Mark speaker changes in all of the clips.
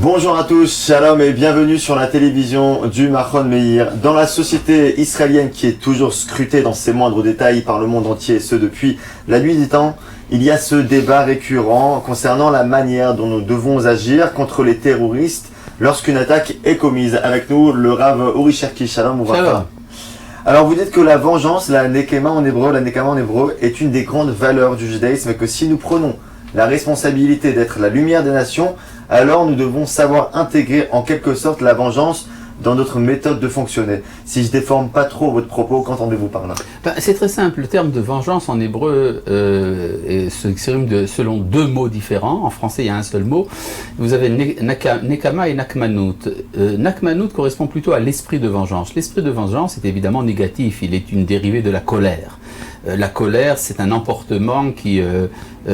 Speaker 1: Bonjour à tous, shalom et bienvenue sur la télévision du Machon Meir. Dans la société israélienne qui est toujours scrutée dans ses moindres détails par le monde entier, et ce depuis la nuit des temps, il y a ce débat récurrent concernant la manière dont nous devons agir contre les terroristes lorsqu'une attaque est commise. Avec nous, le Rav Uri Cherki, shalom.
Speaker 2: Shalom.
Speaker 1: Alors vous dites que la vengeance, la nekema en hébreu, est une des grandes valeurs du judaïsme et que si nous prenons la responsabilité d'être la lumière des nations, alors nous devons savoir intégrer en quelque sorte la vengeance dans notre méthode de fonctionner. Si je déforme pas trop votre propos, qu'entendez-vous par là?
Speaker 2: C'est très simple, le terme de vengeance en hébreu s'exprime selon deux mots différents. En français, il y a un seul mot. Vous avez nekama et nakmanut. Nakmanut correspond plutôt à l'esprit de vengeance. L'esprit de vengeance est évidemment négatif, il est une dérivée de la colère. La colère, c'est un emportement qui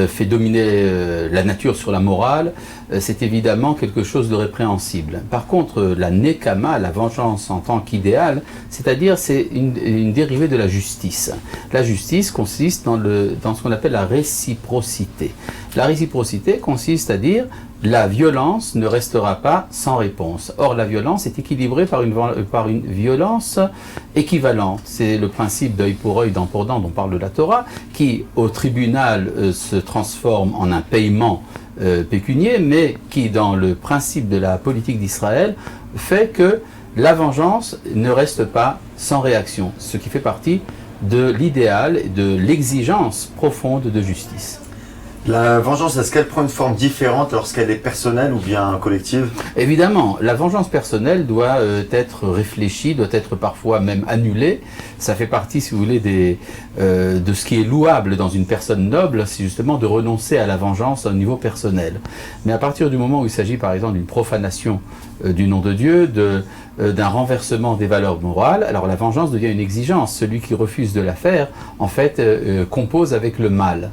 Speaker 2: fait dominer la nature sur la morale. C'est évidemment quelque chose de répréhensible. Par contre, la nekama, la vengeance en tant qu'idéal, c'est-à-dire c'est une dérivée de la justice. La justice consiste dans ce qu'on appelle la réciprocité. La réciprocité consiste à dire la violence ne restera pas sans réponse. Or, la violence est équilibrée par une violence équivalente. C'est le principe d'œil pour œil, dent pour dent dont parle la Torah, qui au tribunal se transforme en un paiement pécunier, mais qui, dans le principe de la politique d'Israël, fait que la vengeance ne reste pas sans réaction, ce qui fait partie de l'idéal et de l'exigence profonde de justice.
Speaker 1: La vengeance, est-ce qu'elle prend une forme différente lorsqu'elle est personnelle ou bien collective?
Speaker 2: Évidemment, la vengeance personnelle doit être réfléchie, doit être parfois même annulée. Ça fait partie, si vous voulez, de ce qui est louable dans une personne noble, c'est justement de renoncer à la vengeance au niveau personnel. Mais à partir du moment où il s'agit par exemple d'une profanation du nom de Dieu, d'un renversement des valeurs morales, alors la vengeance devient une exigence. Celui qui refuse de la faire, en fait, compose avec le mal.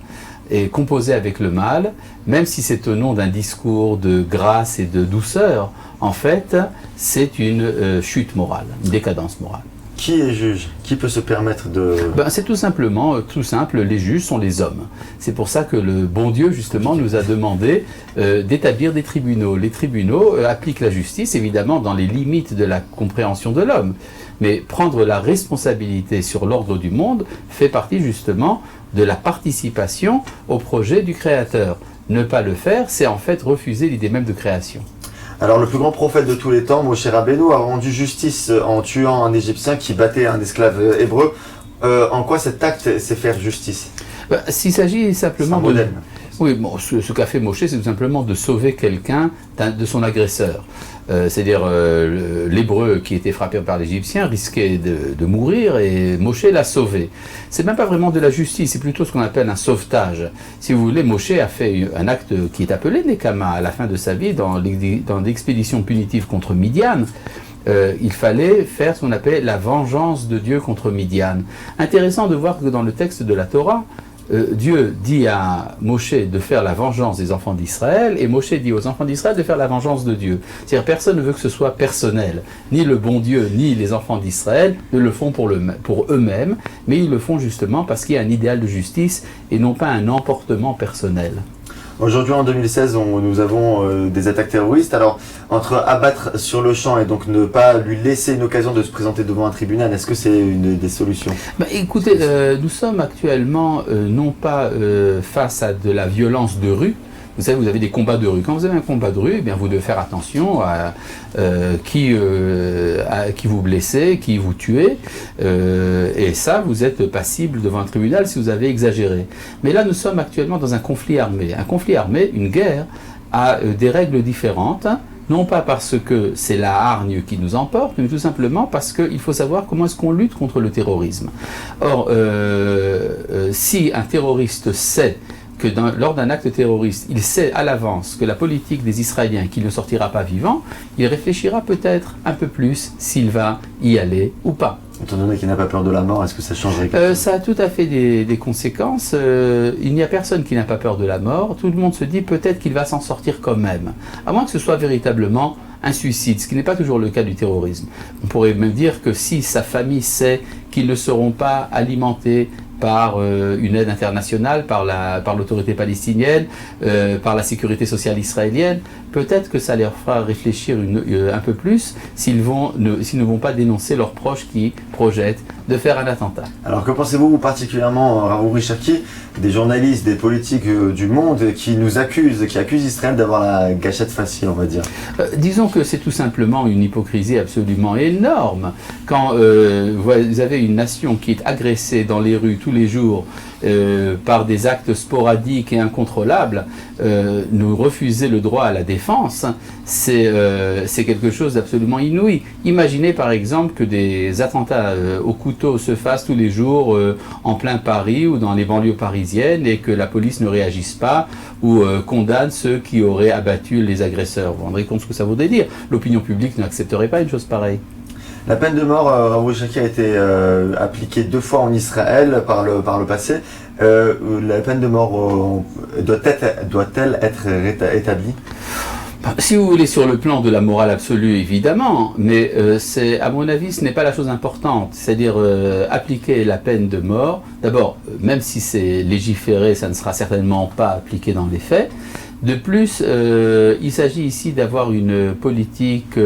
Speaker 2: Et composer avec le mal, même si c'est au nom d'un discours de grâce et de douceur, en fait, c'est une chute morale, une décadence morale.
Speaker 1: Qui est juge? Qui peut se permettre de...
Speaker 2: C'est tout simplement, tout simple, les juges sont les hommes. C'est pour ça que le bon Dieu, justement, nous a demandé d'établir des tribunaux. Les tribunaux appliquent la justice, évidemment, dans les limites de la compréhension de l'homme. Mais prendre la responsabilité sur l'ordre du monde fait partie, justement, de la participation au projet du Créateur. Ne pas le faire, c'est en fait refuser l'idée même de création.
Speaker 1: Alors le plus grand prophète de tous les temps, Moshe Rabbeinu, a rendu justice en tuant un Égyptien qui battait un esclave hébreu. En quoi cet acte c'est faire justice?
Speaker 2: S'il s'agit simplement
Speaker 1: de...
Speaker 2: Oui, bon, ce qu'a fait Moshe, c'est tout simplement de sauver quelqu'un de son agresseur. C'est-à-dire l'hébreu qui était frappé par l'Égyptien risquait de mourir et Moshe l'a sauvé. C'est même pas vraiment de la justice, c'est plutôt ce qu'on appelle un sauvetage. Si vous voulez, Moshe a fait un acte qui est appelé Nekama à la fin de sa vie dans l'expédition punitive contre Midian. Il fallait faire ce qu'on appelle la vengeance de Dieu contre Midian. Intéressant de voir que dans le texte de la Torah, Dieu dit à Moshe de faire la vengeance des enfants d'Israël et Moshe dit aux enfants d'Israël de faire la vengeance de Dieu. C'est-à-dire personne ne veut que ce soit personnel. Ni le bon Dieu, ni les enfants d'Israël ne le font pour eux-mêmes, mais ils le font justement parce qu'il y a un idéal de justice et non pas un emportement personnel.
Speaker 1: Aujourd'hui, en 2016, nous avons des attaques terroristes. Alors, entre abattre sur le champ et donc ne pas lui laisser une occasion de se présenter devant un tribunal, est-ce que c'est une des solutions?
Speaker 2: Écoutez, nous sommes actuellement non pas face à de la violence de rue. Vous savez, vous avez des combats de rue. Quand vous avez un combat de rue, eh bien, vous devez faire attention à qui vous blessez, qui vous tuez. Et ça, vous êtes passible devant un tribunal si vous avez exagéré. Mais là, nous sommes actuellement dans un conflit armé. Un conflit armé, une guerre, a des règles différentes. Non pas parce que c'est la hargne qui nous emporte, mais tout simplement parce qu'il faut savoir comment est-ce qu'on lutte contre le terrorisme. Or, si un terroriste sait que lors d'un acte terroriste, il sait à l'avance que la politique des Israéliens, qu'il ne sortira pas vivant, il réfléchira peut-être un peu plus s'il va y aller ou pas.
Speaker 1: Étant donné qu'il n'a pas peur de la mort, est-ce que ça changerait quelque chose?
Speaker 2: Ça a tout à fait des conséquences. Il n'y a personne qui n'a pas peur de la mort. Tout le monde se dit peut-être qu'il va s'en sortir quand même. À moins que ce soit véritablement un suicide, ce qui n'est pas toujours le cas du terrorisme. On pourrait même dire que si sa famille sait qu'ils ne seront pas alimentés par une aide internationale, par l'autorité palestinienne, par la sécurité sociale israélienne, peut-être que ça les fera réfléchir un peu plus s'ils ne vont pas dénoncer leurs proches qui projettent de faire un attentat.
Speaker 1: Alors que pensez-vous particulièrement, Rav Uri Cherki, des journalistes, des politiques du monde qui accusent Israël d'avoir la gâchette facile, on va dire?
Speaker 2: Disons que c'est tout simplement une hypocrisie absolument énorme. Quand vous avez une nation qui est agressée dans les rues tous les jours par des actes sporadiques et incontrôlables, nous refuser le droit à la défense, c'est quelque chose d'absolument inouï. Imaginez par exemple que des attentats au couteau se fassent tous les jours en plein Paris ou dans les banlieues parisiennes et que la police ne réagisse pas ou condamne ceux qui auraient abattu les agresseurs. Vous vous rendrez compte ce que ça voudrait dire? L'opinion publique n'accepterait pas une chose pareille.
Speaker 1: La peine de mort, Rav Uri Cherki, a été appliquée 2 fois en Israël par le passé. La peine de mort doit-elle être établie?
Speaker 2: Si vous voulez, sur le plan de la morale absolue, évidemment, mais à mon avis, ce n'est pas la chose importante. C'est-à-dire appliquer la peine de mort. D'abord, même si c'est légiféré, ça ne sera certainement pas appliqué dans les faits. De plus, il s'agit ici d'avoir une politique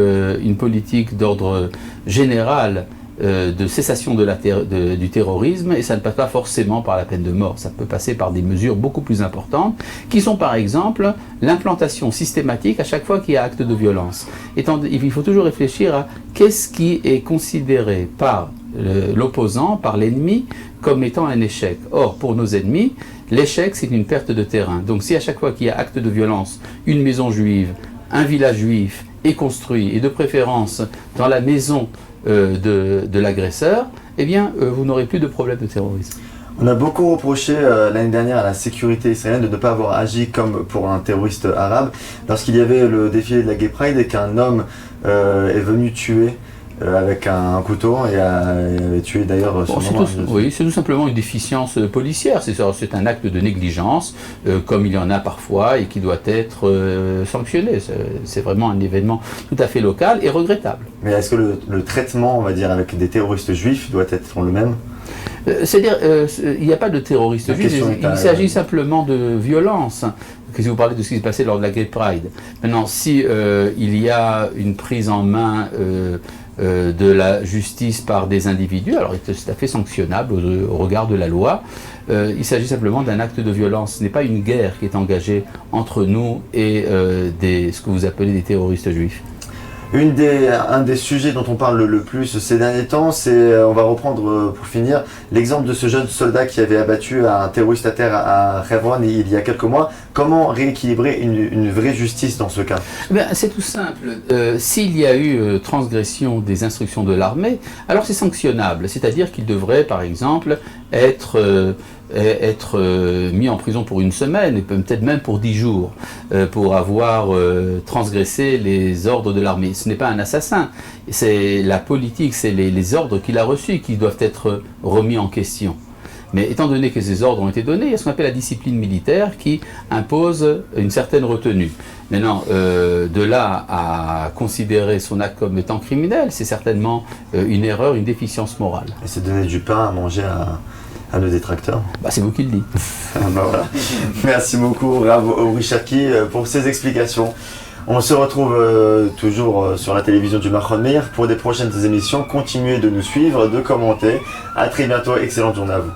Speaker 2: d'ordre général de cessation du terrorisme, et ça ne passe pas forcément par la peine de mort. Ça peut passer par des mesures beaucoup plus importantes, qui sont par exemple l'implantation systématique à chaque fois qu'il y a acte de violence. Il faut toujours réfléchir à qu'est-ce qui est considéré par l'opposant, par l'ennemi, comme étant un échec. Or, pour nos ennemis, l'échec, c'est une perte de terrain. Donc si à chaque fois qu'il y a acte de violence, une maison juive, un village juif est construit, et de préférence dans la maison de l'agresseur, eh bien, vous n'aurez plus de problème de terrorisme.
Speaker 1: On a beaucoup reproché l'année dernière à la sécurité israélienne de ne pas avoir agi comme pour un terroriste arabe lorsqu'il y avait le défilé de la Gay Pride et qu'un homme est venu tuer avec un couteau et avait tué d'ailleurs son homme.
Speaker 2: Oui, c'est tout simplement une déficience policière. C'est un acte de négligence, comme il y en a parfois, et qui doit être sanctionné. C'est vraiment un événement tout à fait local et regrettable.
Speaker 1: Mais est-ce que le traitement, on va dire, avec des terroristes juifs doit être le même?
Speaker 2: C'est-à-dire, il n'y a pas de terroristes juifs, il s'agit simplement de violence. Si vous parlez de ce qui s'est passé lors de la Gay Pride. Maintenant, si il y a une prise en main de la justice par des individus, alors c'est tout à fait sanctionnable au regard de la loi. Il s'agit simplement d'un acte de violence. Ce n'est pas une guerre qui est engagée entre nous et ce que vous appelez des terroristes juifs.
Speaker 1: Un des sujets dont on parle le plus ces derniers temps, c'est, on va reprendre pour finir, l'exemple de ce jeune soldat qui avait abattu un terroriste à terre à Hebron il y a quelques mois. Comment rééquilibrer une vraie justice dans ce cas?
Speaker 2: C'est tout simple. S'il y a eu transgression des instructions de l'armée, alors c'est sanctionnable. C'est-à-dire qu'il devrait, par exemple, être mis en prison pour 1 semaine, et peut-être même pour 10 jours, pour avoir transgressé les ordres de l'armée. Ce n'est pas un assassin, c'est la politique, c'est les ordres qu'il a reçus qui doivent être remis en question. Mais étant donné que ces ordres ont été donnés, il y a ce qu'on appelle la discipline militaire qui impose une certaine retenue. Maintenant, de là à considérer son acte comme étant criminel, c'est certainement une erreur, une déficience morale.
Speaker 1: Et c'est donner du pain à manger à nos détracteurs.
Speaker 2: C'est vous qui le dites.
Speaker 1: Voilà. Merci beaucoup, Rav Uri Cherki, pour ces explications. On se retrouve toujours sur la télévision du Machon Meir pour des prochaines émissions. Continuez de nous suivre, de commenter. À très bientôt. Excellente journée à vous.